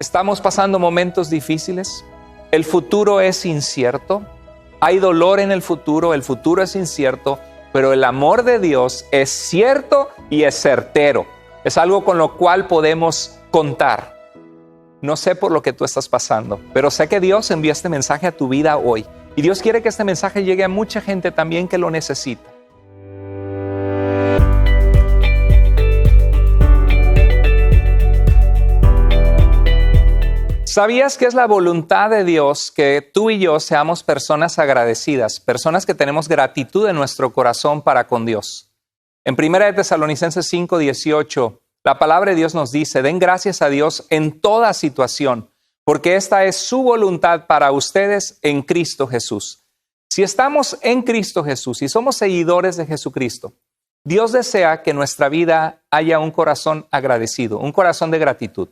Estamos pasando momentos difíciles, el futuro es incierto, hay dolor en el futuro es incierto, pero el amor de Dios es cierto y es certero. Es algo con lo cual podemos contar. No sé por lo que tú estás pasando, pero sé que Dios envía este mensaje a tu vida hoy. Y Dios quiere que este mensaje llegue a mucha gente también que lo necesita. ¿Sabías que es la voluntad de Dios que tú y yo seamos personas agradecidas, personas que tenemos gratitud en nuestro corazón para con Dios? En 1 Tesalonicenses 5:18, la palabra de Dios nos dice: den gracias a Dios en toda situación, porque esta es su voluntad para ustedes en Cristo Jesús. Si estamos en Cristo Jesús y somos seguidores de Jesucristo, Dios desea que en nuestra vida haya un corazón agradecido, un corazón de gratitud.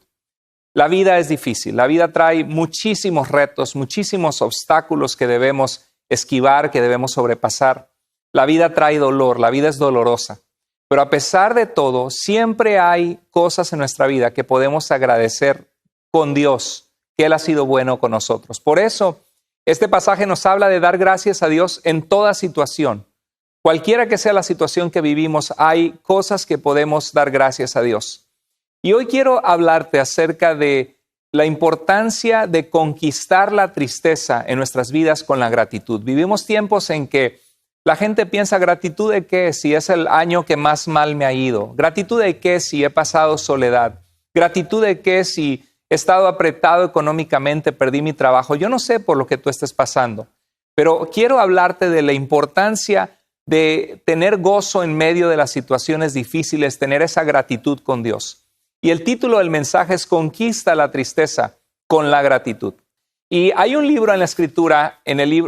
La vida es difícil, la vida trae muchísimos retos, muchísimos obstáculos que debemos esquivar, que debemos sobrepasar. La vida trae dolor, la vida es dolorosa. Pero a pesar de todo, siempre hay cosas en nuestra vida que podemos agradecer con Dios, que Él ha sido bueno con nosotros. Por eso, este pasaje nos habla de dar gracias a Dios en toda situación. Cualquiera que sea la situación que vivimos, hay cosas que podemos dar gracias a Dios. Y hoy quiero hablarte acerca de la importancia de conquistar la tristeza en nuestras vidas con la gratitud. Vivimos tiempos en que la gente piensa: ¿gratitud de qué si es el año que más mal me ha ido? ¿Gratitud de qué si he pasado soledad? ¿Gratitud de qué si he estado apretado económicamente, perdí mi trabajo? Yo no sé por lo que tú estés pasando, pero quiero hablarte de la importancia de tener gozo en medio de las situaciones difíciles, tener esa gratitud con Dios. Y el título del mensaje es Conquista la tristeza con la gratitud. Y hay un libro en la Escritura,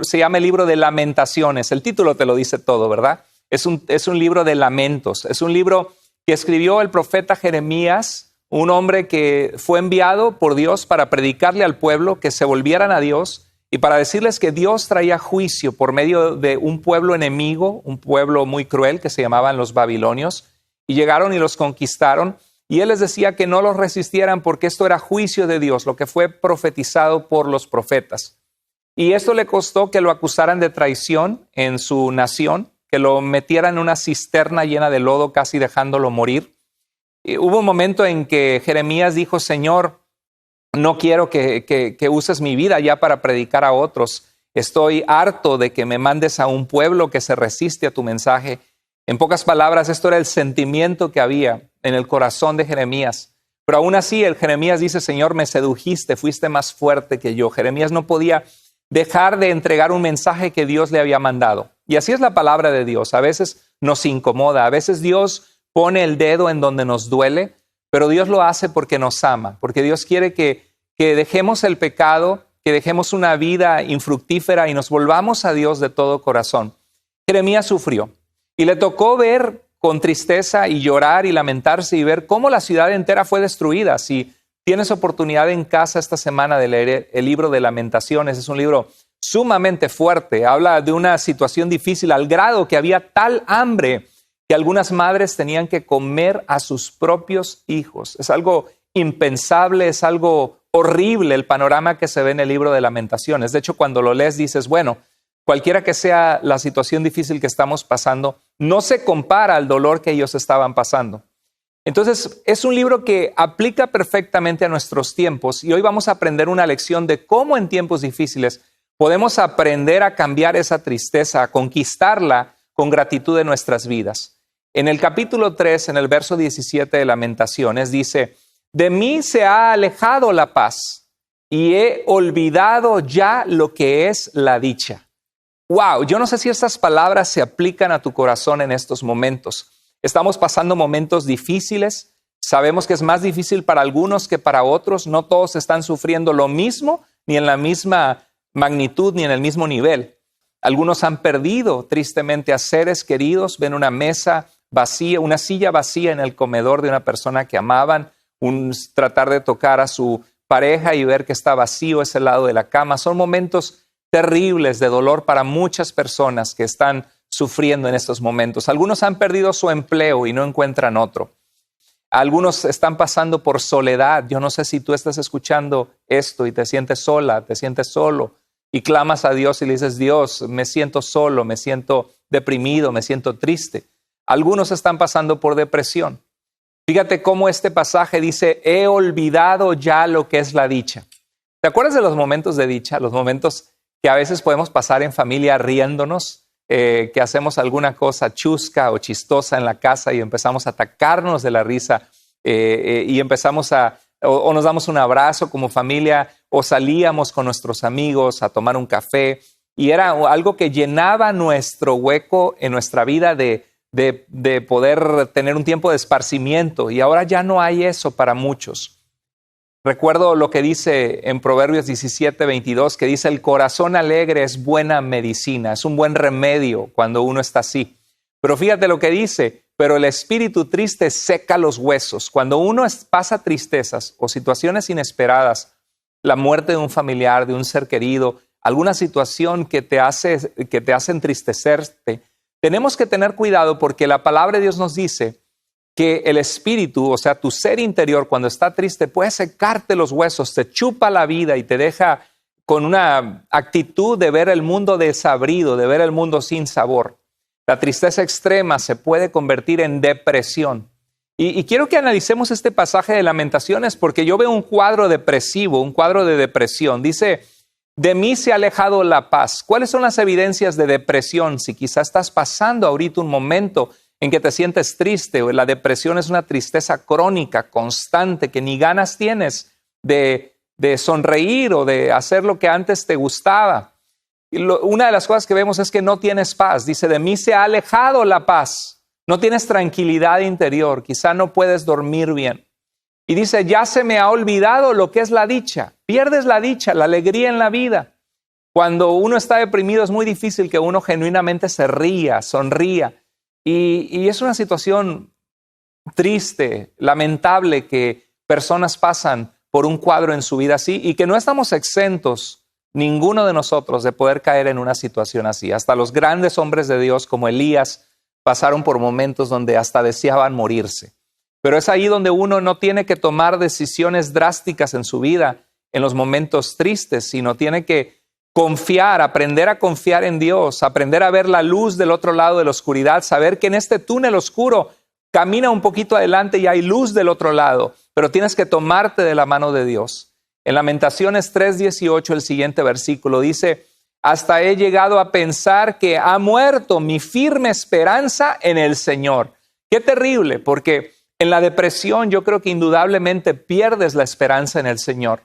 se llama el libro de Lamentaciones. El título te lo dice todo, ¿verdad? Es un libro de lamentos. Es un libro que escribió el profeta Jeremías, un hombre que fue enviado por Dios para predicarle al pueblo que se volvieran a Dios y para decirles que Dios traía juicio por medio de un pueblo enemigo, un pueblo muy cruel que se llamaban los babilonios, y llegaron y los conquistaron. Y él les decía que no los resistieran porque esto era juicio de Dios, lo que fue profetizado por los profetas. Y esto le costó que lo acusaran de traición en su nación, que lo metieran en una cisterna llena de lodo, casi dejándolo morir. Y hubo un momento en que Jeremías dijo: Señor, no quiero que uses mi vida ya para predicar a otros. Estoy harto de que me mandes a un pueblo que se resiste a tu mensaje. En pocas palabras, esto era el sentimiento que había en el corazón de Jeremías. Pero aún así, el Jeremías dice: Señor, me sedujiste, fuiste más fuerte que yo. Jeremías no podía dejar de entregar un mensaje que Dios le había mandado. Y así es la palabra de Dios. A veces nos incomoda, a veces Dios pone el dedo en donde nos duele, pero Dios lo hace porque nos ama, porque Dios quiere que dejemos el pecado, que dejemos una vida infructífera y nos volvamos a Dios de todo corazón. Jeremías sufrió. Y le tocó ver con tristeza y llorar y lamentarse y ver cómo la ciudad entera fue destruida. Si tienes oportunidad en casa esta semana de leer el libro de Lamentaciones, es un libro sumamente fuerte. Habla de una situación difícil al grado que había tal hambre que algunas madres tenían que comer a sus propios hijos. Es algo impensable, es algo horrible el panorama que se ve en el libro de Lamentaciones. De hecho, cuando lo lees dices: bueno, cualquiera que sea la situación difícil que estamos pasando, no se compara al dolor que ellos estaban pasando. Entonces, es un libro que aplica perfectamente a nuestros tiempos y hoy vamos a aprender una lección de cómo en tiempos difíciles podemos aprender a cambiar esa tristeza, a conquistarla con gratitud en nuestras vidas. En el capítulo 3, en el verso 17 de Lamentaciones, dice: de mí se ha alejado la paz y he olvidado ya lo que es la dicha. Wow, yo no sé si estas palabras se aplican a tu corazón en estos momentos. Estamos pasando momentos difíciles. Sabemos que es más difícil para algunos que para otros. No todos están sufriendo lo mismo, ni en la misma magnitud, ni en el mismo nivel. Algunos han perdido tristemente a seres queridos. Ven una mesa vacía, una silla vacía en el comedor de una persona que amaban. Tratar de tocar a su pareja y ver que está vacío ese lado de la cama. Son momentos terribles de dolor para muchas personas que están sufriendo en estos momentos. Algunos han perdido su empleo y no encuentran otro. Algunos están pasando por soledad. Yo no sé si tú estás escuchando esto y te sientes sola, te sientes solo y clamas a Dios y le dices, Dios, me siento solo, me siento deprimido, me siento triste. Algunos están pasando por depresión. Fíjate cómo este pasaje dice, he olvidado ya lo que es la dicha. ¿Te acuerdas de los momentos de dicha? Los momentos que a veces podemos pasar en familia riéndonos, que hacemos alguna cosa chusca o chistosa en la casa y empezamos a atacarnos de la risa y empezamos o nos damos un abrazo como familia o salíamos con nuestros amigos a tomar un café y era algo que llenaba nuestro hueco en nuestra vida de poder tener un tiempo de esparcimiento y ahora ya no hay eso para muchos. Recuerdo lo que dice en Proverbios 17:22, que dice, el corazón alegre es buena medicina, es un buen remedio cuando uno está así. Pero fíjate lo que dice, pero el espíritu triste seca los huesos. Cuando uno pasa tristezas o situaciones inesperadas, la muerte de un familiar, de un ser querido, alguna situación que te hace entristecerte, tenemos que tener cuidado porque la palabra de Dios nos dice que el espíritu, o sea, tu ser interior, cuando está triste, puede secarte los huesos, te chupa la vida y te deja con una actitud de ver el mundo desabrido, de ver el mundo sin sabor. La tristeza extrema se puede convertir en depresión. Y quiero que analicemos este pasaje de Lamentaciones porque yo veo un cuadro depresivo, un cuadro de depresión. Dice, de mí se ha alejado la paz. ¿Cuáles son las evidencias de depresión? Si quizás estás pasando ahorita un momento en que te sientes triste, o la depresión es una tristeza crónica, constante, que ni ganas tienes de sonreír o de hacer lo que antes te gustaba. Una de las cosas que vemos es que no tienes paz. Dice, de mí se ha alejado la paz. No tienes tranquilidad interior, quizá no puedes dormir bien. Y dice, ya se me ha olvidado lo que es la dicha. Pierdes la dicha, la alegría en la vida. Cuando uno está deprimido es muy difícil que uno genuinamente se ría, sonría. Y es una situación triste, lamentable que personas pasan por un cuadro en su vida así y que no estamos exentos, ninguno de nosotros, de poder caer en una situación así. Hasta los grandes hombres de Dios como Elías pasaron por momentos donde hasta deseaban morirse. Pero es ahí donde uno no tiene que tomar decisiones drásticas en su vida en los momentos tristes, sino tiene que confiar, aprender a confiar en Dios, aprender a ver la luz del otro lado de la oscuridad, saber que en este túnel oscuro camina un poquito adelante y hay luz del otro lado, pero tienes que tomarte de la mano de Dios. En Lamentaciones 3:18, el siguiente versículo dice, hasta he llegado a pensar que ha muerto mi firme esperanza en el Señor. Qué terrible, porque en la depresión yo creo que indudablemente pierdes la esperanza en el Señor.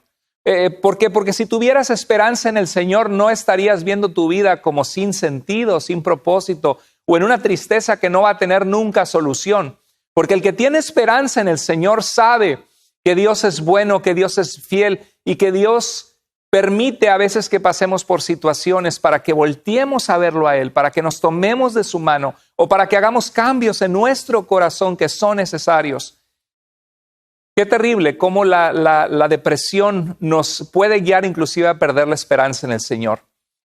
¿Por qué? Porque si tuvieras esperanza en el Señor, no estarías viendo tu vida como sin sentido, sin propósito, o en una tristeza que no va a tener nunca solución. Porque el que tiene esperanza en el Señor sabe que Dios es bueno, que Dios es fiel y que Dios permite a veces que pasemos por situaciones para que volteemos a verlo a Él, para que nos tomemos de su mano o para que hagamos cambios en nuestro corazón que son necesarios. Qué terrible cómo la depresión nos puede guiar inclusive a perder la esperanza en el Señor.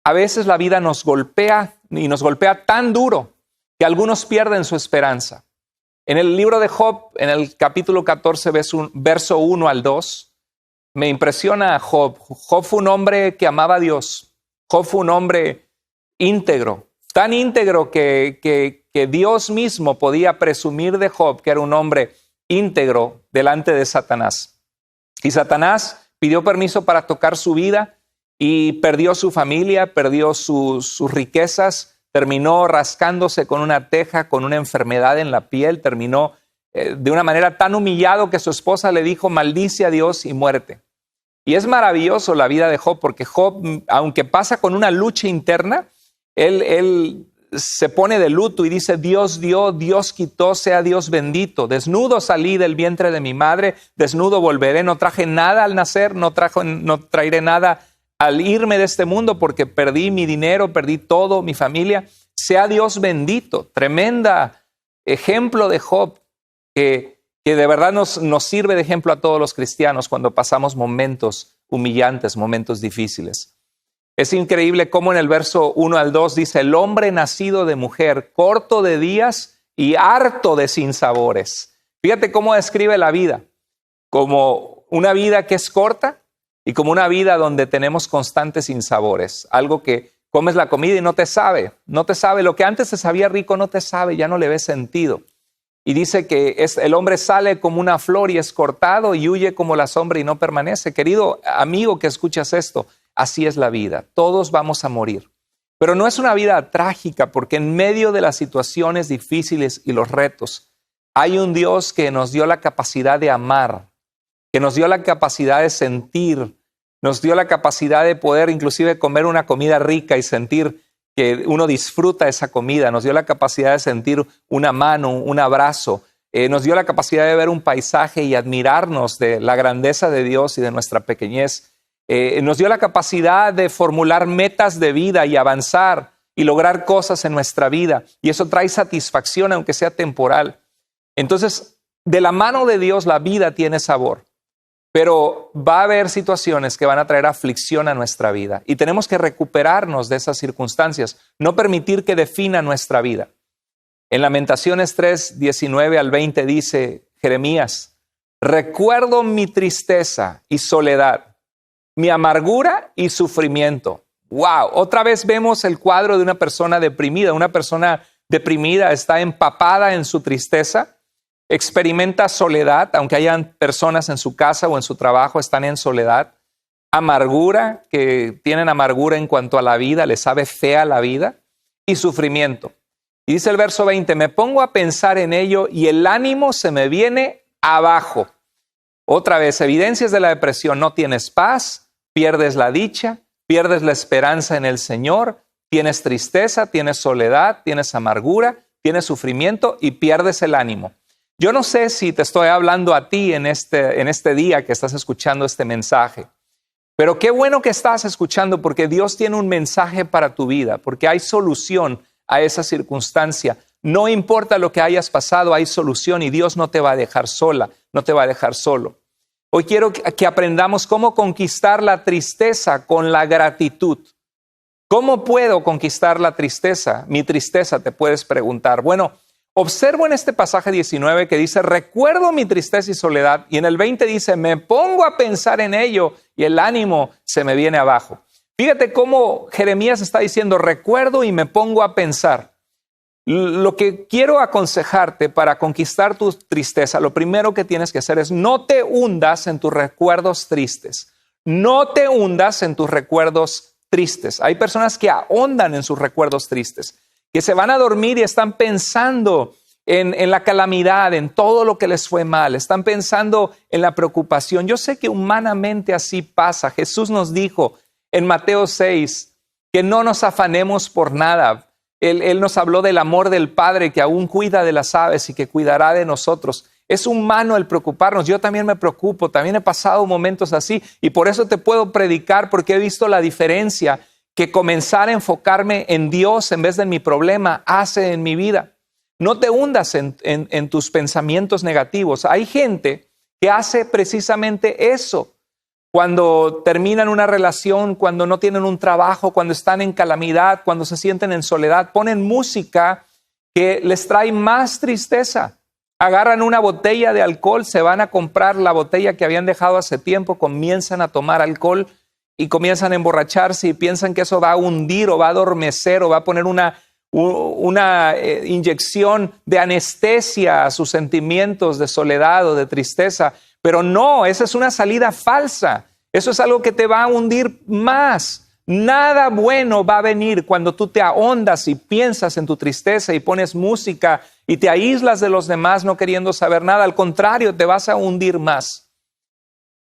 A veces la vida nos golpea y nos golpea tan duro que algunos pierden su esperanza. En el libro de Job, en el capítulo 14, verso 1 al 2, me impresiona a Job. Job fue un hombre que amaba a Dios. Job fue un hombre íntegro, tan íntegro que Dios mismo podía presumir de Job que era un hombre íntegro delante de Satanás. Y Satanás pidió permiso para tocar su vida y perdió su familia, perdió sus riquezas, terminó rascándose con una teja, con una enfermedad en la piel, terminó de una manera tan humillado que su esposa le dijo, maldice a Dios y muerte. Y es maravilloso la vida de Job, porque Job, aunque pasa con una lucha interna, él se pone de luto y dice, Dios dio, Dios quitó, sea Dios bendito. Desnudo salí del vientre de mi madre, desnudo volveré, no traje nada al nacer, no traeré nada al irme de este mundo porque perdí mi dinero, perdí todo, mi familia. Sea Dios bendito. Tremenda ejemplo de Job que de verdad nos sirve de ejemplo a todos los cristianos cuando pasamos momentos humillantes, momentos difíciles. Es increíble cómo en el verso 1 al 2 dice, el hombre nacido de mujer, corto de días y harto de sinsabores. Fíjate cómo describe la vida, como una vida que es corta y como una vida donde tenemos constantes sinsabores, algo que comes la comida y no te sabe, lo que antes te sabía rico no te sabe, ya no le ves sentido. Y dice que el hombre sale como una flor y es cortado y huye como la sombra y no permanece. Querido amigo que escuchas esto, así es la vida, todos vamos a morir. Pero no es una vida trágica, porque en medio de las situaciones difíciles y los retos, hay un Dios que nos dio la capacidad de amar, que nos dio la capacidad de sentir, nos dio la capacidad de poder inclusive comer una comida rica y sentir que uno disfruta esa comida, nos dio la capacidad de sentir una mano, un abrazo, nos dio la capacidad de ver un paisaje y admirarnos de la grandeza de Dios y de nuestra pequeñez. Nos dio la capacidad de formular metas de vida y avanzar y lograr cosas en nuestra vida. Y eso trae satisfacción, aunque sea temporal. Entonces, de la mano de Dios la vida tiene sabor. Pero va a haber situaciones que van a traer aflicción a nuestra vida. Y tenemos que recuperarnos de esas circunstancias. No permitir que defina nuestra vida. En Lamentaciones 3, 19 al 20 dice Jeremías: recuerdo mi tristeza y soledad, mi amargura y sufrimiento. ¡Wow! Otra vez vemos el cuadro de una persona deprimida. Una persona deprimida está empapada en su tristeza, experimenta soledad, aunque hayan personas en su casa o en su trabajo, están en soledad. Amargura, que tienen amargura en cuanto a la vida, les sabe fea la vida. Y sufrimiento. Y dice el verso 20, me pongo a pensar en ello y el ánimo se me viene abajo. Otra vez, evidencias de la depresión: no tienes paz, pierdes la dicha, pierdes la esperanza en el Señor, tienes tristeza, tienes soledad, tienes amargura, tienes sufrimiento y pierdes el ánimo. Yo no sé si te estoy hablando a ti en este día que estás escuchando este mensaje, pero qué bueno que estás escuchando, porque Dios tiene un mensaje para tu vida, porque hay solución a esa circunstancia. No importa lo que hayas pasado, hay solución y Dios no te va a dejar sola, no te va a dejar solo. Hoy quiero que aprendamos cómo conquistar la tristeza con la gratitud. ¿Cómo puedo conquistar la tristeza? Mi tristeza, te puedes preguntar. Bueno, observo en este pasaje 19 que dice, recuerdo mi tristeza y soledad, y en el 20 dice, me pongo a pensar en ello y el ánimo se me viene abajo. Fíjate cómo Jeremías está diciendo, recuerdo y me pongo a pensar. Lo que quiero aconsejarte para conquistar tu tristeza, lo primero que tienes que hacer es no te hundas en tus recuerdos tristes. No te hundas en tus recuerdos tristes. Hay personas que ahondan en sus recuerdos tristes, que se van a dormir y están pensando en la calamidad, en todo lo que les fue mal. Están pensando en la preocupación. Yo sé que humanamente así pasa. Jesús nos dijo en Mateo 6 que no nos afanemos por nada. Él nos habló del amor del Padre que aún cuida de las aves y que cuidará de nosotros. Es humano el preocuparnos. Yo también me preocupo, también he pasado momentos así y por eso te puedo predicar, porque he visto la diferencia que comenzar a enfocarme en Dios en vez de en mi problema hace en mi vida. No te hundas en tus pensamientos negativos. Hay gente que hace precisamente eso. Cuando terminan una relación, cuando no tienen un trabajo, cuando están en calamidad, cuando se sienten en soledad, ponen música que les trae más tristeza. Agarran una botella de alcohol, se van a comprar la botella que habían dejado hace tiempo, comienzan a tomar alcohol y comienzan a emborracharse y piensan que eso va a hundir o va a adormecer o va a poner una inyección de anestesia a sus sentimientos de soledad o de tristeza. Pero no, esa es una salida falsa. Eso es algo que te va a hundir más. Nada bueno va a venir cuando tú te ahondas y piensas en tu tristeza y pones música y te aíslas de los demás no queriendo saber nada. Al contrario, te vas a hundir más.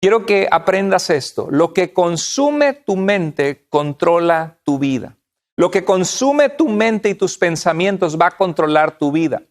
Quiero que aprendas esto. Lo que consume tu mente controla tu vida. Lo que consume tu mente y tus pensamientos va a controlar tu vida.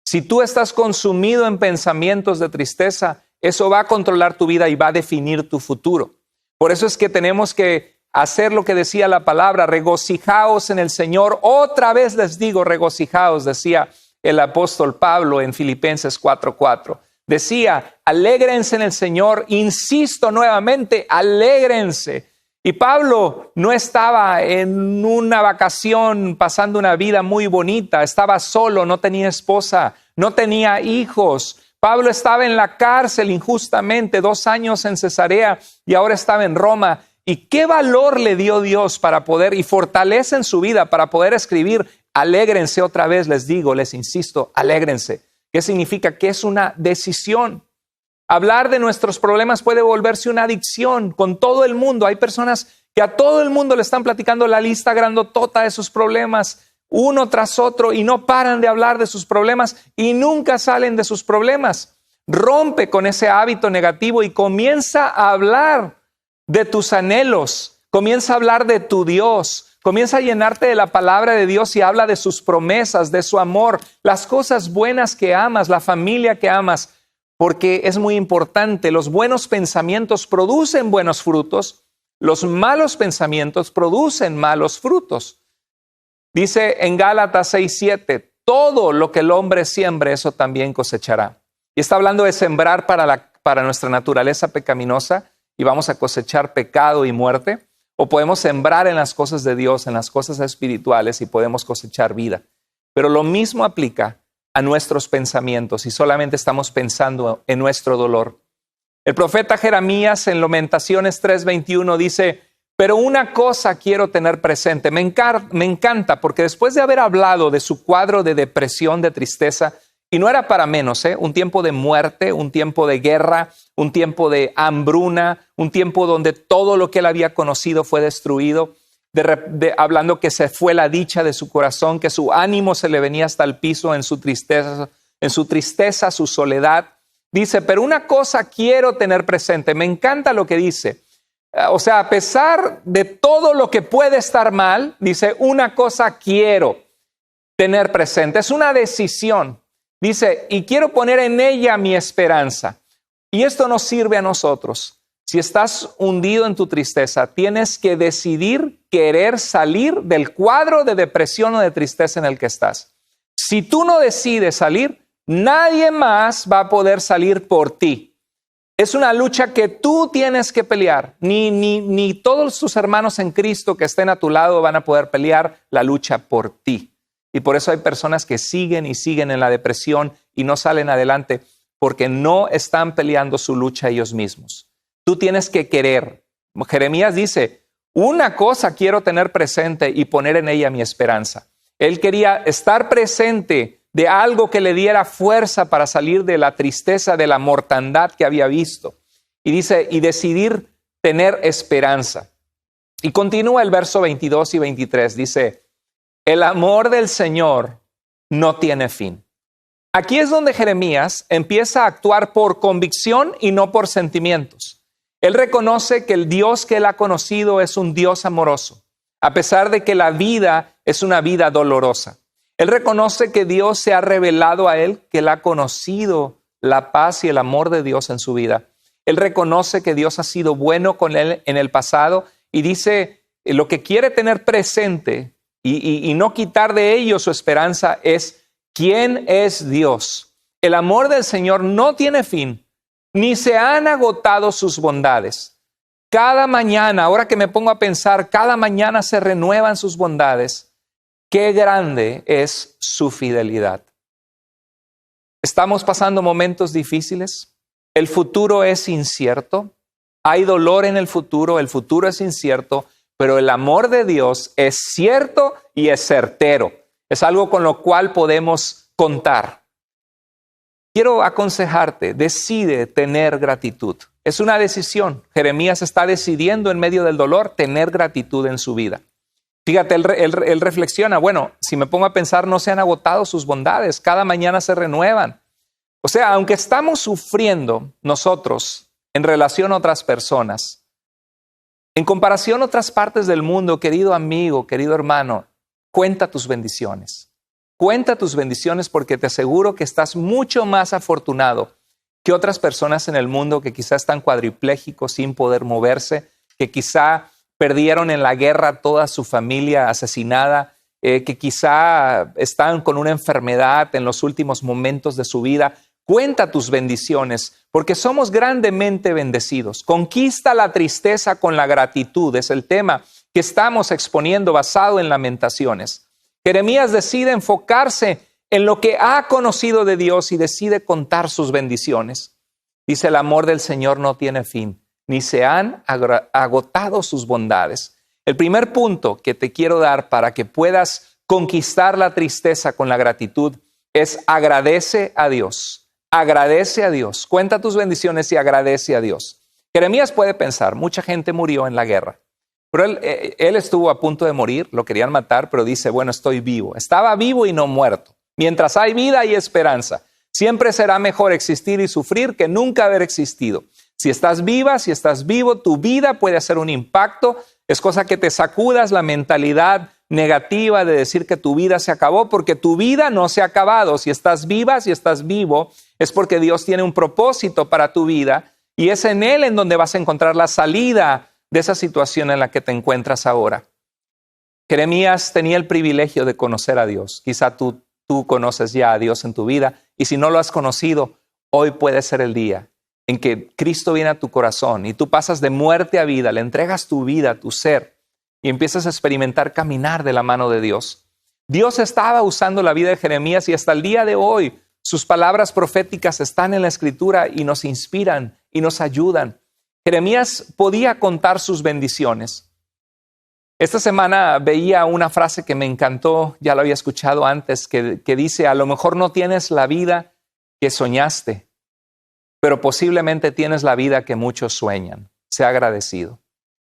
Si tú estás consumido en pensamientos de tristeza, eso va a controlar tu vida y va a definir tu futuro. Por eso es que tenemos que hacer lo que decía la palabra, regocijaos en el Señor. Otra vez les digo, regocijaos, decía el apóstol Pablo en Filipenses 4:4. Decía, alégrense en el Señor, insisto nuevamente, alégrense. Y Pablo no estaba en una vacación pasando una vida muy bonita, estaba solo, no tenía esposa, no tenía hijos. Pablo estaba en la cárcel injustamente, 2 años en Cesarea y ahora estaba en Roma. ¿Y qué valor le dio Dios para poder, y fortaleza en su vida para poder escribir? Alégrense otra vez, les digo, les insisto, alégrense. ¿Qué significa? Que es una decisión. Hablar de nuestros problemas puede volverse una adicción con todo el mundo. Hay personas que a todo el mundo le están platicando la lista grandotota de sus problemas, uno tras otro, y no paran de hablar de sus problemas y nunca salen de sus problemas. Rompe con ese hábito negativo y comienza a hablar de tus anhelos, comienza a hablar de tu Dios, comienza a llenarte de la palabra de Dios y habla de sus promesas, de su amor, las cosas buenas que amas, la familia que amas, porque es muy importante. Los buenos pensamientos producen buenos frutos, los malos pensamientos producen malos frutos. Dice en Gálatas 6:7, todo lo que el hombre siembre, eso también cosechará. Y está hablando de sembrar para nuestra naturaleza pecaminosa y vamos a cosechar pecado y muerte. O podemos sembrar en las cosas de Dios, en las cosas espirituales y podemos cosechar vida. Pero lo mismo aplica a nuestros pensamientos y solamente estamos pensando en nuestro dolor. El profeta Jeremías en Lamentaciones 3:21 dice, pero una cosa quiero tener presente. Me encanta porque después de haber hablado de su cuadro de depresión, de tristeza, y no era para menos, un tiempo de muerte, un tiempo de guerra, un tiempo de hambruna, un tiempo donde todo lo que él había conocido fue destruido, hablando que se fue la dicha de su corazón, que su ánimo se le venía hasta el piso en su tristeza, su soledad. Dice, pero una cosa quiero tener presente. Me encanta lo que dice. O sea, a pesar de todo lo que puede estar mal, dice, una cosa quiero tener presente. Es una decisión. Dice, y quiero poner en ella mi esperanza. Y esto nos sirve a nosotros. Si estás hundido en tu tristeza, tienes que decidir querer salir del cuadro de depresión o de tristeza en el que estás. Si tú no decides salir, nadie más va a poder salir por ti. Es una lucha que tú tienes que pelear. Ni todos tus hermanos en Cristo que estén a tu lado van a poder pelear la lucha por ti. Y por eso hay personas que siguen y siguen en la depresión y no salen adelante porque no están peleando su lucha ellos mismos. Tú tienes que querer. Jeremías dice, una cosa quiero tener presente y poner en ella mi esperanza. Él quería estar presente de algo que le diera fuerza para salir de la tristeza, de la mortandad que había visto. Y dice, y decidir tener esperanza. Y continúa el verso 22 y 23, dice, el amor del Señor no tiene fin. Aquí es donde Jeremías empieza a actuar por convicción y no por sentimientos. Él reconoce que el Dios que él ha conocido es un Dios amoroso, a pesar de que la vida es una vida dolorosa. Él reconoce que Dios se ha revelado a él, que él ha conocido la paz y el amor de Dios en su vida. Él reconoce que Dios ha sido bueno con él en el pasado y dice, lo que quiere tener presente y no quitar de ello su esperanza es quién es Dios. El amor del Señor no tiene fin, ni se han agotado sus bondades. Cada mañana, ahora que me pongo a pensar, cada mañana se renuevan sus bondades. Qué grande es su fidelidad. Estamos pasando momentos difíciles. El futuro es incierto. Hay dolor en el futuro es incierto, pero el amor de Dios es cierto y es certero. Es algo con lo cual podemos contar. Quiero aconsejarte, decide tener gratitud. Es una decisión. Jeremías está decidiendo en medio del dolor tener gratitud en su vida. Fíjate, él reflexiona, bueno, si me pongo a pensar, no se han agotado sus bondades, cada mañana se renuevan. O sea, aunque estamos sufriendo nosotros en relación a otras personas, en comparación a otras partes del mundo, querido amigo, querido hermano, cuenta tus bendiciones. Cuenta tus bendiciones porque te aseguro que estás mucho más afortunado que otras personas en el mundo que quizá están cuadriplégicos sin poder moverse, que quizá perdieron en la guerra toda su familia asesinada, que quizá están con una enfermedad en los últimos momentos de su vida. Cuenta tus bendiciones, porque somos grandemente bendecidos. Conquista la tristeza con la gratitud, es el tema que estamos exponiendo basado en Lamentaciones. Jeremías decide enfocarse en lo que ha conocido de Dios y decide contar sus bendiciones. Dice, el amor del Señor no tiene fin, ni se han agotado sus bondades. El primer punto que te quiero dar para que puedas conquistar la tristeza con la gratitud es agradece a Dios. Agradece a Dios. Cuenta tus bendiciones y agradece a Dios. Jeremías puede pensar, mucha gente murió en la guerra, pero él estuvo a punto de morir, lo querían matar, pero dice, bueno, estoy vivo. Estaba vivo y no muerto. Mientras hay vida hay esperanza. Siempre será mejor existir y sufrir que nunca haber existido. Si estás viva, si estás vivo, tu vida puede hacer un impacto. Es cosa que te sacudas la mentalidad negativa de decir que tu vida se acabó, porque tu vida no se ha acabado. Si estás viva, si estás vivo, es porque Dios tiene un propósito para tu vida y es en Él en donde vas a encontrar la salida de esa situación en la que te encuentras ahora. Jeremías tenía el privilegio de conocer a Dios. Quizá tú conoces ya a Dios en tu vida y si no lo has conocido, hoy puede ser el día en que Cristo viene a tu corazón y tú pasas de muerte a vida, le entregas tu vida, tu ser y empiezas a experimentar caminar de la mano de Dios. Dios estaba usando la vida de Jeremías y hasta el día de hoy sus palabras proféticas están en la Escritura y nos inspiran y nos ayudan. Jeremías podía contar sus bendiciones. Esta semana veía una frase que me encantó, ya lo había escuchado antes, que dice, a lo mejor no tienes la vida que soñaste, pero posiblemente tienes la vida que muchos sueñan. Sea agradecido.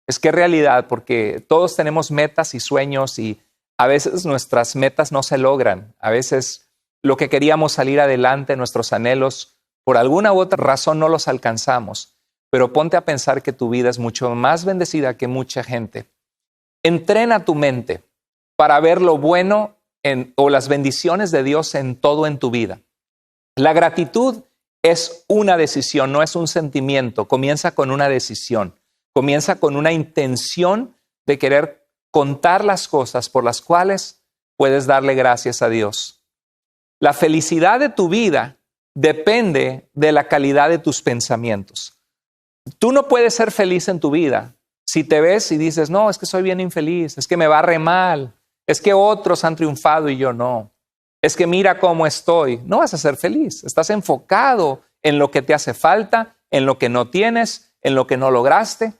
Es que es realidad, porque todos tenemos metas y sueños y a veces nuestras metas no se logran. A veces lo que queríamos salir adelante, nuestros anhelos, por alguna u otra razón no los alcanzamos. Pero ponte a pensar que tu vida es mucho más bendecida que mucha gente. Entrena tu mente para ver lo bueno o las bendiciones de Dios en todo en tu vida. La gratitud es una decisión, no es un sentimiento. Comienza con una decisión. Comienza con una intención de querer contar las cosas por las cuales puedes darle gracias a Dios. La felicidad de tu vida depende de la calidad de tus pensamientos. Tú no puedes ser feliz en tu vida si te ves y dices, no, es que soy bien infeliz, es que me va re mal, es que otros han triunfado y yo no, es que mira cómo estoy. No vas a ser feliz, estás enfocado en lo que te hace falta, en lo que no tienes, en lo que no lograste.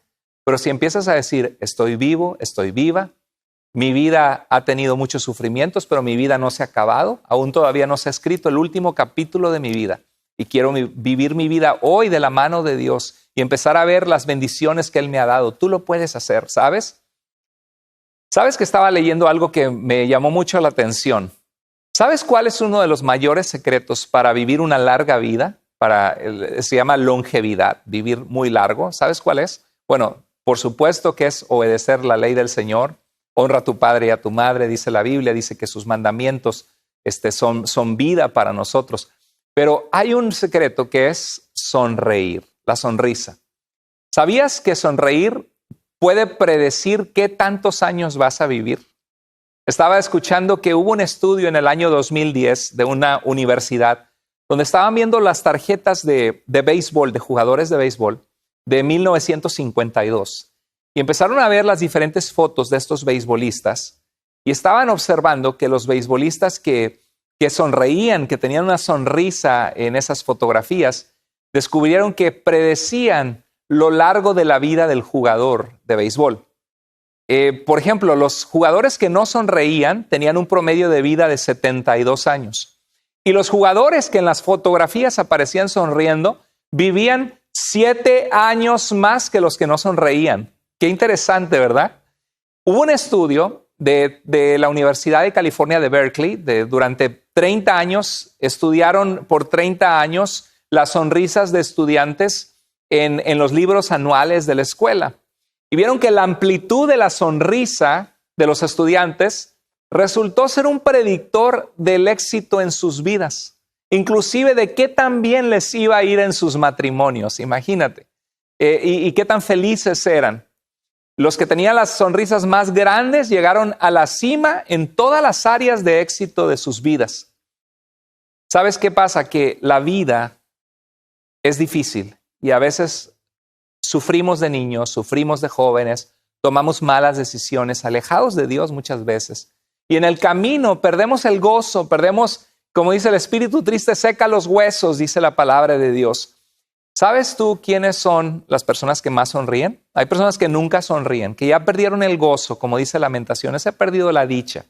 Pero si empiezas a decir, estoy vivo, estoy viva, mi vida ha tenido muchos sufrimientos, pero mi vida no se ha acabado, aún todavía no se ha escrito el último capítulo de mi vida. Y quiero vivir mi vida hoy de la mano de Dios y empezar a ver las bendiciones que Él me ha dado. Tú lo puedes hacer, ¿sabes? ¿Sabes que estaba leyendo algo que me llamó mucho la atención? ¿Sabes cuál es uno de los mayores secretos para vivir una larga vida? Se llama longevidad, vivir muy largo. ¿Sabes cuál es? Bueno, por supuesto que es obedecer la ley del Señor. Honra a tu padre y a tu madre, dice la Biblia, dice que sus mandamientos son vida para nosotros. Pero hay un secreto que es sonreír, la sonrisa. ¿Sabías que sonreír puede predecir qué tantos años vas a vivir? Estaba escuchando que hubo un estudio en el año 2010 de una universidad donde estaban viendo las tarjetas de béisbol, de jugadores de béisbol de 1952. Y empezaron a ver las diferentes fotos de estos beisbolistas y estaban observando que los beisbolistas que sonreían, que tenían una sonrisa en esas fotografías, descubrieron que predecían lo largo de la vida del jugador de béisbol. Por ejemplo, los jugadores que no sonreían tenían un promedio de vida de 72 años. Y los jugadores que en las fotografías aparecían sonriendo vivían 7 años más que los que no sonreían. Qué interesante, ¿verdad? Hubo un estudio de la Universidad de California de Berkeley, durante 30 años, estudiaron por 30 años las sonrisas de estudiantes en los libros anuales de la escuela. Y vieron que la amplitud de la sonrisa de los estudiantes resultó ser un predictor del éxito en sus vidas, inclusive de qué tan bien les iba a ir en sus matrimonios, imagínate, y qué tan felices eran. Los que tenían las sonrisas más grandes llegaron a la cima en todas las áreas de éxito de sus vidas. ¿Sabes qué pasa? Que la vida es difícil y a veces sufrimos de niños, sufrimos de jóvenes, tomamos malas decisiones, alejados de Dios muchas veces. Y en el camino perdemos el gozo, perdemos Como dice el espíritu triste, seca los huesos, dice la palabra de Dios. ¿Sabes tú quiénes son las personas que más sonríen? Hay personas que nunca sonríen, que ya perdieron el gozo, como dice Lamentaciones, he perdido la dicha.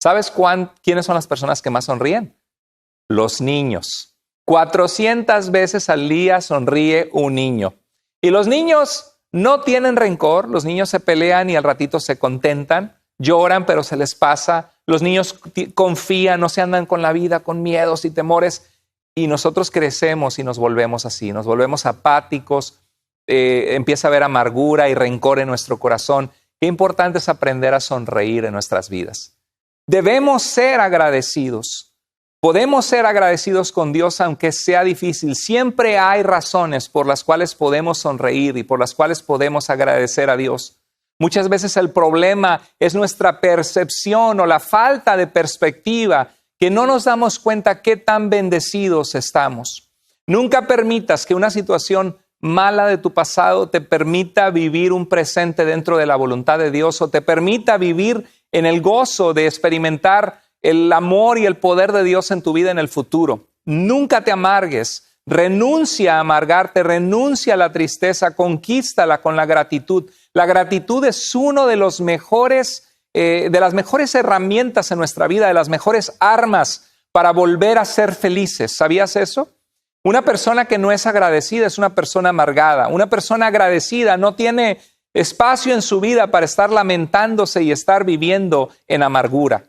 ¿Sabes quiénes son las personas que más sonríen? Los niños. 400 veces al día sonríe un niño. Y los niños no tienen rencor, los niños se pelean y al ratito se contentan, lloran pero se les pasa. Los niños confían, no se andan con la vida, con miedos y temores. Y nosotros crecemos y nos volvemos así, nos volvemos apáticos, empieza a haber amargura y rencor en nuestro corazón. Qué importante es aprender a sonreír en nuestras vidas. Debemos ser agradecidos. Podemos ser agradecidos con Dios aunque sea difícil. Siempre hay razones por las cuales podemos sonreír y por las cuales podemos agradecer a Dios. Muchas veces el problema es nuestra percepción o la falta de perspectiva, que no nos damos cuenta qué tan bendecidos estamos. Nunca permitas que una situación mala de tu pasado te permita vivir un presente dentro de la voluntad de Dios o te permita vivir en el gozo de experimentar el amor y el poder de Dios en tu vida en el futuro. Nunca te amargues, renuncia a amargarte, renuncia a la tristeza, conquístala con la gratitud. La gratitud es uno de los mejores de las mejores herramientas en nuestra vida, de las mejores armas para volver a ser felices. ¿Sabías eso? Una persona que no es agradecida es una persona amargada. Una persona agradecida no tiene espacio en su vida para estar lamentándose y estar viviendo en amargura.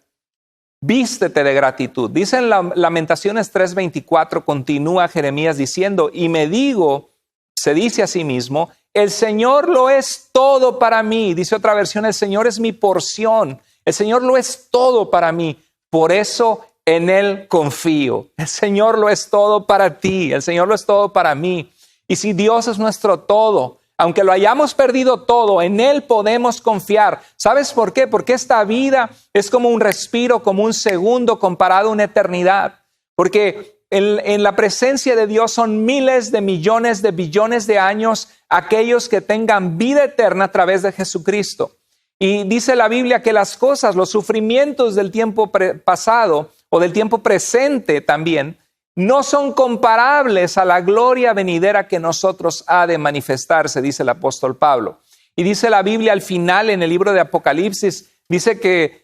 Vístete de gratitud. Dice en Lamentaciones 3:24, continúa Jeremías diciendo, y me digo, se dice a sí mismo, el Señor lo es todo para mí. Dice otra versión, el Señor es mi porción. El Señor lo es todo para mí. Por eso en Él confío. El Señor lo es todo para ti. El Señor lo es todo para mí. Y si Dios es nuestro todo, aunque lo hayamos perdido todo, en Él podemos confiar. ¿Sabes por qué? Porque esta vida es como un respiro, como un segundo comparado a una eternidad. Porque en la presencia de Dios son miles de millones de billones de años aquellos que tengan vida eterna a través de Jesucristo. Y dice la Biblia que las cosas, los sufrimientos del tiempo pasado o del tiempo presente también, no son comparables a la gloria venidera que nosotros ha de manifestarse, dice el apóstol Pablo. Y dice la Biblia al final en el libro de Apocalipsis, dice que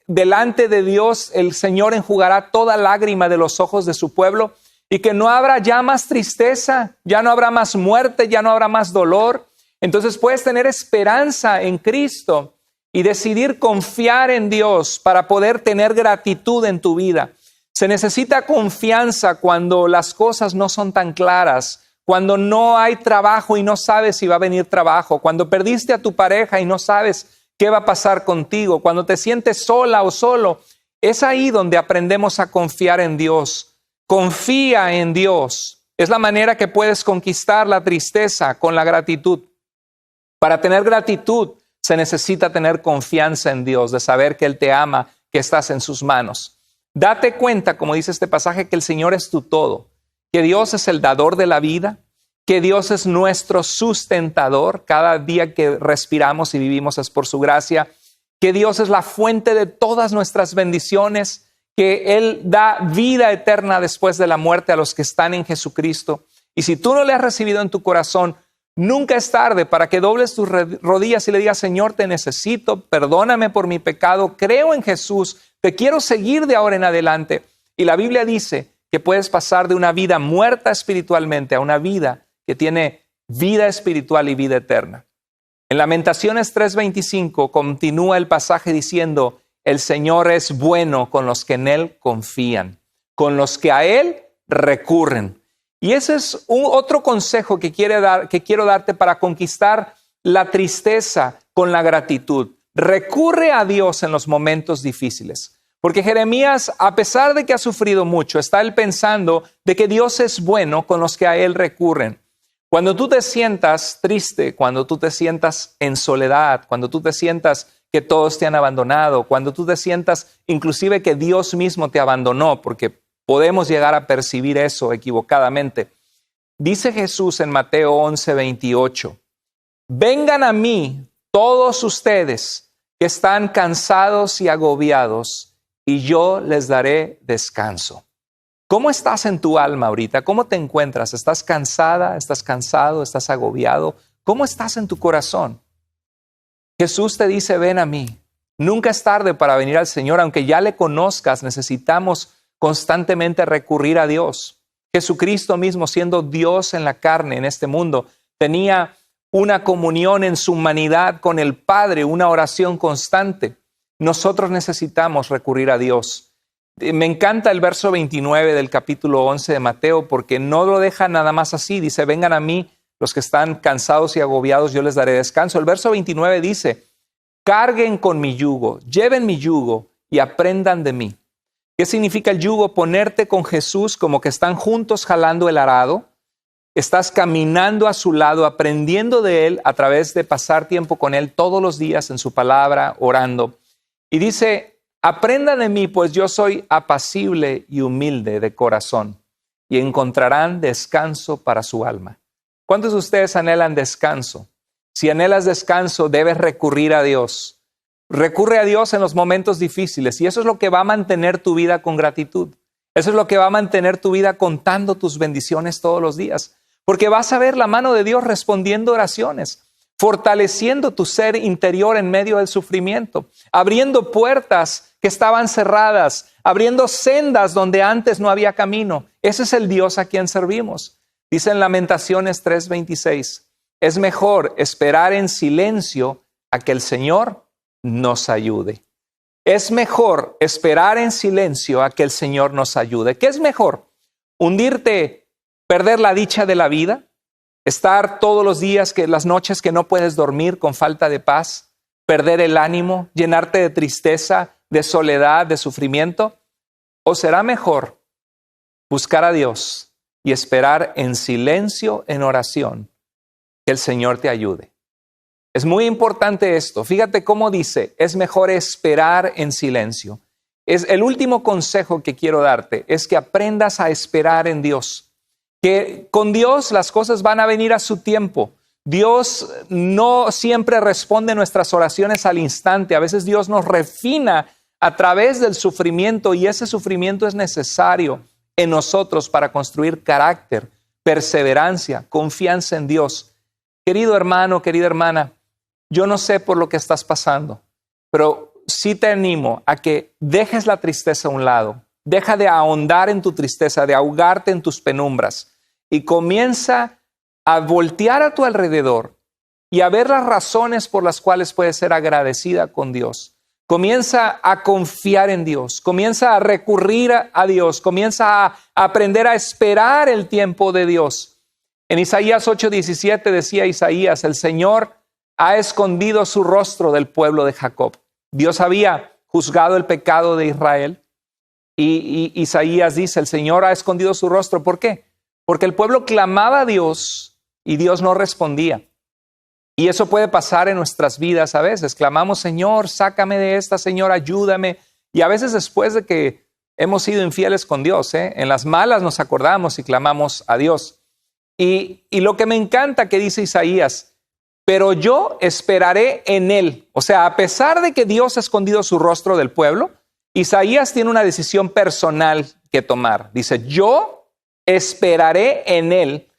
delante de Dios el Señor enjugará toda lágrima de los ojos de su pueblo y que no habrá ya más tristeza, ya no habrá más muerte, ya no habrá más dolor. Entonces puedes tener esperanza en Cristo y decidir confiar en Dios para poder tener gratitud en tu vida. Se necesita confianza cuando las cosas no son tan claras, cuando no hay trabajo y no sabes si va a venir trabajo, cuando perdiste a tu pareja y no sabes qué va a pasar contigo, cuando te sientes sola o solo. Es ahí donde aprendemos a confiar en Dios. Confía en Dios. Es la manera que puedes conquistar la tristeza con la gratitud. Para tener gratitud se necesita tener confianza en Dios, de saber que Él te ama, que estás en sus manos. Date cuenta, como dice este pasaje, que el Señor es tu todo, que Dios es el dador de la vida, que Dios es nuestro sustentador. Cada día que respiramos y vivimos es por su gracia, que Dios es la fuente de todas nuestras bendiciones, que Él da vida eterna después de la muerte a los que están en Jesucristo. Y si tú no le has recibido en tu corazón, nunca es tarde para que dobles tus rodillas y le digas, Señor, te necesito, perdóname por mi pecado, creo en Jesús, te quiero seguir de ahora en adelante. Y la Biblia dice que puedes pasar de una vida muerta espiritualmente a una vida que tiene vida espiritual y vida eterna. En Lamentaciones 3:25 continúa el pasaje diciendo, el Señor es bueno con los que en Él confían, con los que a Él recurren. Y ese es otro consejo que quiero darte para conquistar la tristeza con la gratitud. Recurre a Dios en los momentos difíciles. Porque Jeremías, a pesar de que ha sufrido mucho, está él pensando de que Dios es bueno con los que a Él recurren. Cuando tú te sientas triste, cuando tú te sientas en soledad, cuando tú te sientas que todos te han abandonado, cuando tú te sientas inclusive que Dios mismo te abandonó, porque podemos llegar a percibir eso equivocadamente. Dice Jesús en Mateo 11:28, vengan a mí todos ustedes que están cansados y agobiados, y yo les daré descanso. ¿Cómo estás en tu alma ahorita? ¿Cómo te encuentras? ¿Estás cansada? ¿Estás cansado? ¿Estás agobiado? ¿Cómo estás en tu corazón? Jesús te dice, ven a mí. Nunca es tarde para venir al Señor. Aunque ya le conozcas, necesitamos constantemente recurrir a Dios. Jesucristo mismo, siendo Dios en la carne en este mundo, tenía una comunión en su humanidad con el Padre, una oración constante. Nosotros necesitamos recurrir a Dios. Me encanta el verso 29 del capítulo 11 de Mateo, porque no lo deja nada más así. Dice, vengan a mí los que están cansados y agobiados, yo les daré descanso. El verso 29 dice, carguen con mi yugo, lleven mi yugo y aprendan de mí. ¿Qué significa el yugo? Ponerte con Jesús como que están juntos jalando el arado. Estás caminando a su lado, aprendiendo de Él a través de pasar tiempo con Él todos los días en su palabra, orando. Y dice, aprendan de mí, pues yo soy apacible y humilde de corazón, y encontrarán descanso para su alma. ¿Cuántos de ustedes anhelan descanso? Si anhelas descanso, debes recurrir a Dios. Recurre a Dios en los momentos difíciles, y eso es lo que va a mantener tu vida con gratitud. Eso es lo que va a mantener tu vida contando tus bendiciones todos los días. Porque vas a ver la mano de Dios respondiendo oraciones, fortaleciendo tu ser interior en medio del sufrimiento, abriendo puertas que estaban cerradas, abriendo sendas donde antes no había camino. Ese es el Dios a quien servimos. Dice en Lamentaciones 3:26, es mejor esperar en silencio a que el Señor nos ayude. Es mejor esperar en silencio a que el Señor nos ayude. ¿Qué es mejor? ¿Hundirte, perder la dicha de la vida? ¿Estar todos los días, las noches que no puedes dormir con falta de paz? ¿Perder el ánimo? ¿Llenarte de tristeza, de soledad, de sufrimiento? ¿O será mejor buscar a Dios y esperar en silencio, en oración, que el Señor te ayude? Es muy importante esto. Fíjate cómo dice, es mejor esperar en silencio. Es el último consejo que quiero darte, es que aprendas a esperar en Dios. Que con Dios las cosas van a venir a su tiempo. Dios no siempre responde nuestras oraciones al instante. A veces Dios nos refina a través del sufrimiento, y ese sufrimiento es necesario en nosotros para construir carácter, perseverancia, confianza en Dios. Querido hermano, querida hermana, yo no sé por lo que estás pasando, pero sí te animo a que dejes la tristeza a un lado. Deja de ahondar en tu tristeza, de ahogarte en tus penumbras, y comienza a voltear a tu alrededor y a ver las razones por las cuales puedes ser agradecida con Dios. Comienza a confiar en Dios, comienza a recurrir a Dios, comienza a aprender a esperar el tiempo de Dios. En Isaías 8:17 decía Isaías, el Señor ha escondido su rostro del pueblo de Jacob. Dios había juzgado el pecado de Israel, y Isaías dice, el Señor ha escondido su rostro. ¿Por qué? Porque el pueblo clamaba a Dios y Dios no respondía. Y eso puede pasar en nuestras vidas a veces. Clamamos, Señor, sácame de esta, Señor, ayúdame. Y a veces después de que hemos sido infieles con Dios, en las malas nos acordamos y clamamos a Dios. Y lo que me encanta que dice Isaías, pero yo esperaré en Él. O sea, a pesar de que Dios ha escondido su rostro del pueblo, Isaías tiene una decisión personal que tomar. Dice, yo esperaré en Él,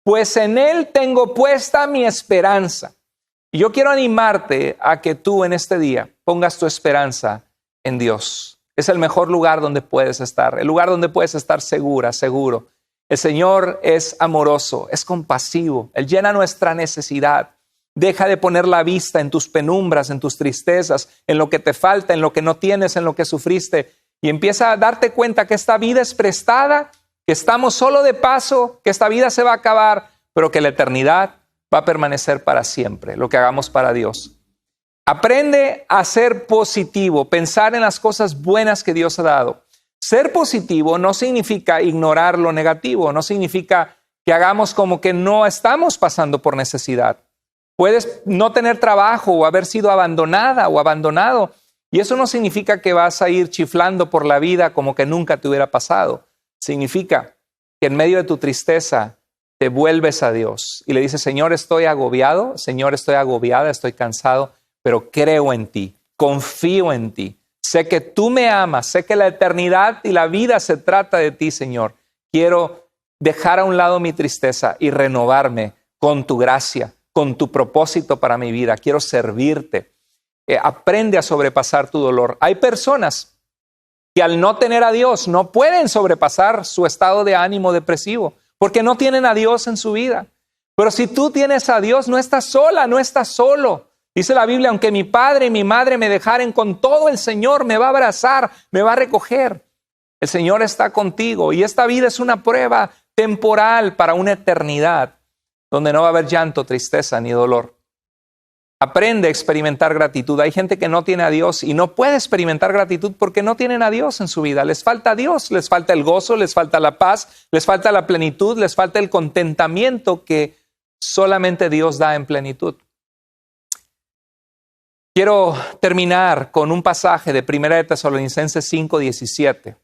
pues en Él tengo puesta mi esperanza. Y yo quiero animarte a que tú en este día pongas tu esperanza en Dios. Es el mejor lugar donde puedes estar, el lugar donde puedes estar segura, seguro. El Señor es amoroso, es compasivo, Él llena nuestra necesidad. Deja de poner la vista en tus penumbras, en tus tristezas, en lo que te falta, en lo que no tienes, en lo que sufriste, y empieza a darte cuenta que esta vida es prestada, que estamos solo de paso, que esta vida se va a acabar, pero que la eternidad va a permanecer para siempre, lo que hagamos para Dios. Aprende a ser positivo, pensar en las cosas buenas que Dios ha dado. Ser positivo no significa ignorar lo negativo, no significa que hagamos como que no estamos pasando por necesidad. Puedes no tener trabajo o haber sido abandonada o abandonado, y eso no significa que vas a ir chiflando por la vida como que nunca te hubiera pasado. Significa que en medio de tu tristeza te vuelves a Dios y le dices, Señor, estoy agobiado, Señor, estoy agobiada, estoy cansado, pero creo en ti, confío en ti, Sé que tú me amas, sé que la eternidad y la vida se trata de ti, Señor. Quiero dejar a un lado mi tristeza y renovarme con tu gracia, con tu propósito para mi vida. Quiero servirte. Aprende a sobrepasar tu dolor. Hay personas que al no tener a Dios no pueden sobrepasar su estado de ánimo depresivo porque no tienen a Dios en su vida. Pero si tú tienes a Dios, no estás sola, no estás solo. Dice la Biblia, aunque mi padre y mi madre me dejaren, con todo el Señor me va a abrazar, me va a recoger. El Señor está contigo y esta vida es una prueba temporal para una eternidad donde no va a haber llanto, tristeza ni dolor. Aprende a experimentar gratitud. Hay gente que no tiene a Dios y no puede experimentar gratitud porque no tienen a Dios en su vida. Les falta a Dios, les falta el gozo, les falta la paz, les falta la plenitud, les falta el contentamiento que solamente Dios da en plenitud. Quiero terminar con un pasaje de 1 Tesalonicenses 5:17.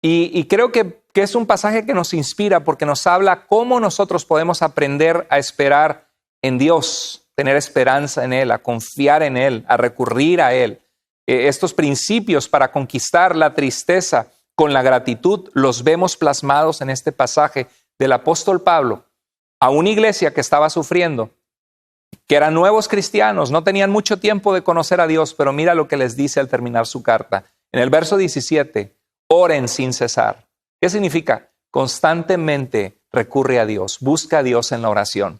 Y creo que es un pasaje que nos inspira porque nos habla cómo nosotros podemos aprender a esperar en Dios, tener esperanza en Él, a confiar en Él, a recurrir a Él. Estos principios para conquistar la tristeza con la gratitud los vemos plasmados en este pasaje del apóstol Pablo a una iglesia que estaba sufriendo, que eran nuevos cristianos, no tenían mucho tiempo de conocer a Dios, pero mira lo que les dice al terminar su carta. En el verso 17, oren sin cesar. ¿Qué significa? Constantemente recurre a Dios, busca a Dios en la oración.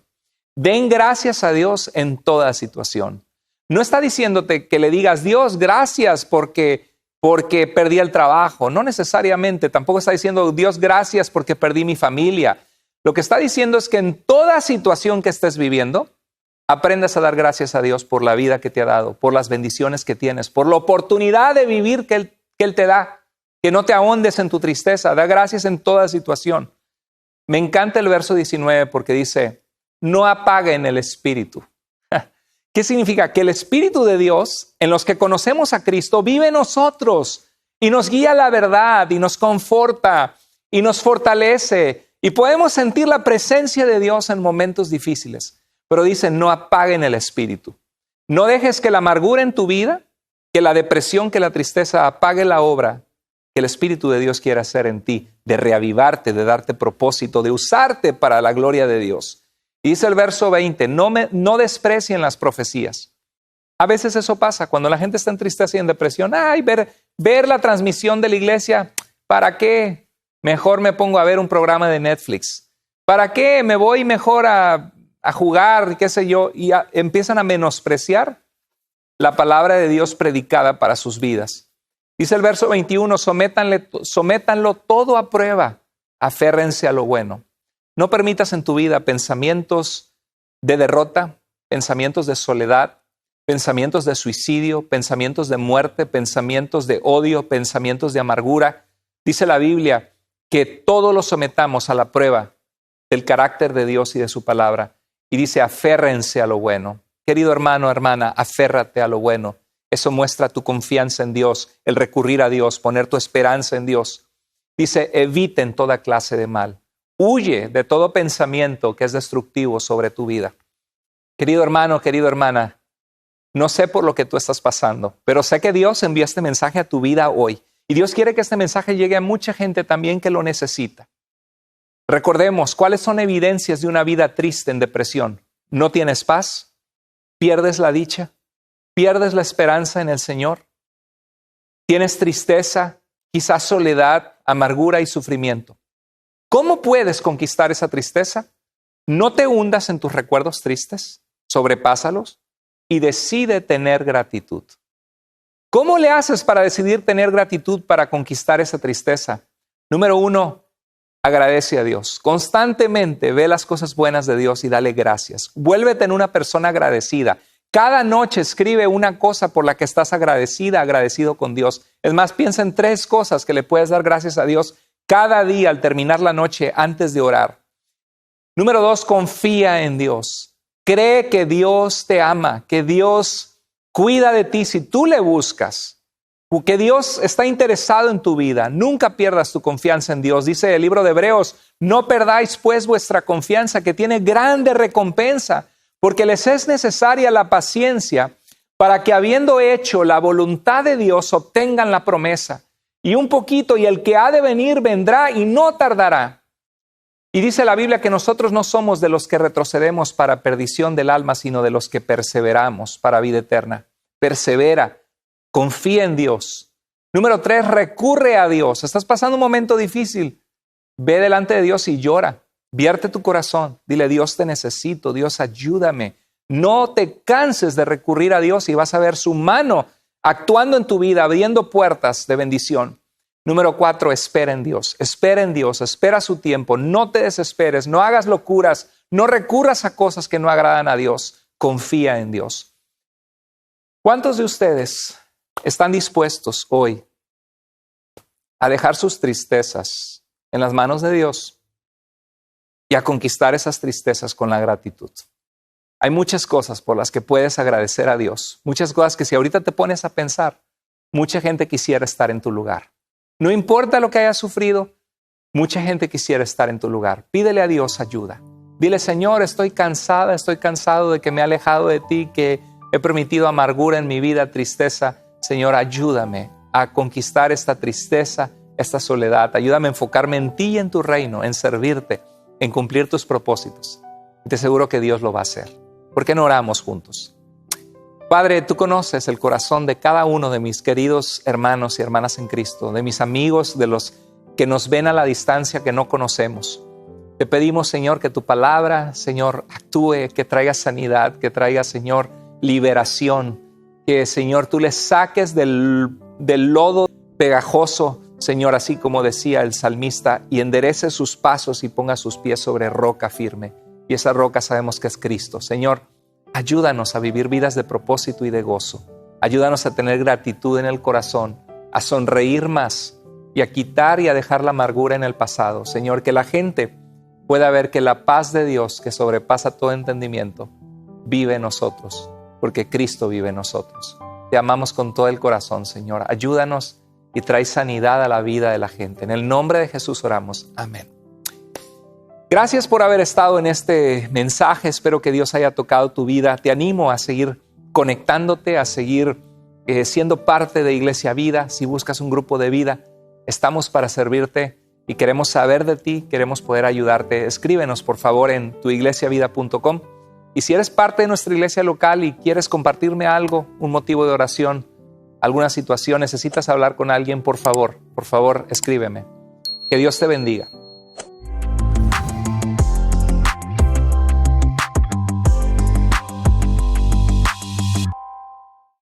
Den gracias a Dios en toda situación. No está diciéndote que le digas, Dios, gracias porque perdí el trabajo. No necesariamente. Tampoco está diciendo, Dios, gracias porque perdí mi familia. Lo que está diciendo es que en toda situación que estés viviendo, aprendas a dar gracias a Dios por la vida que te ha dado, por las bendiciones que tienes, por la oportunidad de vivir que Él te da. Que no te ahondes en tu tristeza, da gracias en toda situación. Me encanta el verso 19 porque dice, no apaguen el espíritu. ¿Qué significa? Que el Espíritu de Dios, en los que conocemos a Cristo, vive en nosotros y nos guía a la verdad y nos conforta y nos fortalece y podemos sentir la presencia de Dios en momentos difíciles. Pero dice, no apaguen el espíritu. No dejes que la amargura en tu vida, que la depresión, que la tristeza apague la obra que el Espíritu de Dios quiere hacer en ti, de reavivarte, de darte propósito, de usarte para la gloria de Dios. Y dice el verso 20, no desprecien las profecías. A veces eso pasa, cuando la gente está en tristeza y en depresión, ver la transmisión de la iglesia, ¿para qué? Mejor me pongo a ver un programa de Netflix. ¿Para qué? Me voy mejor a jugar, qué sé yo, y empiezan a menospreciar la palabra de Dios predicada para sus vidas. Dice el verso 21, sométanlo todo a prueba, aférrense a lo bueno. No permitas en tu vida pensamientos de derrota, pensamientos de soledad, pensamientos de suicidio, pensamientos de muerte, pensamientos de odio, pensamientos de amargura. Dice la Biblia que todo lo sometamos a la prueba del carácter de Dios y de su palabra. Y dice, aférrense a lo bueno. Querido hermano, hermana, aférrate a lo bueno. Eso muestra tu confianza en Dios, el recurrir a Dios, poner tu esperanza en Dios. Dice, eviten toda clase de mal. Huye de todo pensamiento que es destructivo sobre tu vida. Querido hermano, querida hermana, no sé por lo que tú estás pasando, pero sé que Dios envía este mensaje a tu vida hoy. Y Dios quiere que este mensaje llegue a mucha gente también que lo necesita. Recordemos, ¿cuáles son evidencias de una vida triste en depresión? ¿No tienes paz? ¿Pierdes la dicha? ¿Pierdes la esperanza en el Señor? ¿Tienes tristeza, quizás soledad, amargura y sufrimiento? ¿Cómo puedes conquistar esa tristeza? No te hundas en tus recuerdos tristes, sobrepásalos y decide tener gratitud. ¿Cómo le haces para decidir tener gratitud para conquistar esa tristeza? Número 1, agradece a Dios. Constantemente ve las cosas buenas de Dios y dale gracias. Vuélvete en una persona agradecida. Cada noche escribe una cosa por la que estás agradecido con Dios. Es más, piensa en 3 cosas que le puedes dar gracias a Dios cada día al terminar la noche antes de orar. Número 2, confía en Dios. Cree que Dios te ama, que Dios cuida de ti si tú le buscas, que Dios está interesado en tu vida. Nunca pierdas tu confianza en Dios. Dice el libro de Hebreos, no perdáis pues vuestra confianza que tiene grande recompensa, porque les es necesaria la paciencia para que habiendo hecho la voluntad de Dios obtengan la promesa. Y un poquito, y el que ha de venir vendrá y no tardará. Y dice la Biblia que nosotros no somos de los que retrocedemos para perdición del alma, sino de los que perseveramos para vida eterna. Persevera, confía en Dios. Número 3, recurre a Dios. Estás pasando un momento difícil. Ve delante de Dios y llora. Vierte tu corazón. Dile, Dios, te necesito. Dios, ayúdame. No te canses de recurrir a Dios y vas a ver su mano actuando en tu vida, abriendo puertas de bendición. Número 4, espera en Dios. Espera en Dios, espera su tiempo. No te desesperes, no hagas locuras, no recurras a cosas que no agradan a Dios. Confía en Dios. ¿Cuántos de ustedes están dispuestos hoy a dejar sus tristezas en las manos de Dios y a conquistar esas tristezas con la gratitud? Hay muchas cosas por las que puedes agradecer a Dios. Muchas cosas que si ahorita te pones a pensar, mucha gente quisiera estar en tu lugar. No importa lo que hayas sufrido, mucha gente quisiera estar en tu lugar. Pídele a Dios ayuda. Dile, Señor, estoy cansado de que me he alejado de ti, que he permitido amargura en mi vida, tristeza. Señor, ayúdame a conquistar esta tristeza, esta soledad. Ayúdame a enfocarme en ti y en tu reino, en servirte, en cumplir tus propósitos. Y te aseguro que Dios lo va a hacer. ¿Por qué no oramos juntos? Padre, tú conoces el corazón de cada uno de mis queridos hermanos y hermanas en Cristo, de mis amigos, de los que nos ven a la distancia que no conocemos. Te pedimos, Señor, que tu palabra, Señor, actúe, que traiga sanidad, que traiga, Señor, liberación, que, Señor, tú les saques del lodo pegajoso, Señor, así como decía el salmista, y enderece sus pasos y ponga sus pies sobre roca firme. Y esa roca sabemos que es Cristo. Señor, ayúdanos a vivir vidas de propósito y de gozo. Ayúdanos a tener gratitud en el corazón, a sonreír más y a quitar y a dejar la amargura en el pasado. Señor, que la gente pueda ver que la paz de Dios, que sobrepasa todo entendimiento, vive en nosotros, porque Cristo vive en nosotros. Te amamos con todo el corazón, Señor. Ayúdanos y trae sanidad a la vida de la gente. En el nombre de Jesús oramos. Amén. Gracias por haber estado en este mensaje. Espero que Dios haya tocado tu vida. Te animo a seguir conectándote, a seguir siendo parte de Iglesia Vida. Si buscas un grupo de vida, estamos para servirte y queremos saber de ti, queremos poder ayudarte. Escríbenos, por favor, en tuiglesiavida.com. Y si eres parte de nuestra iglesia local y quieres compartirme algo, un motivo de oración, alguna situación, necesitas hablar con alguien, por favor, escríbeme. Que Dios te bendiga.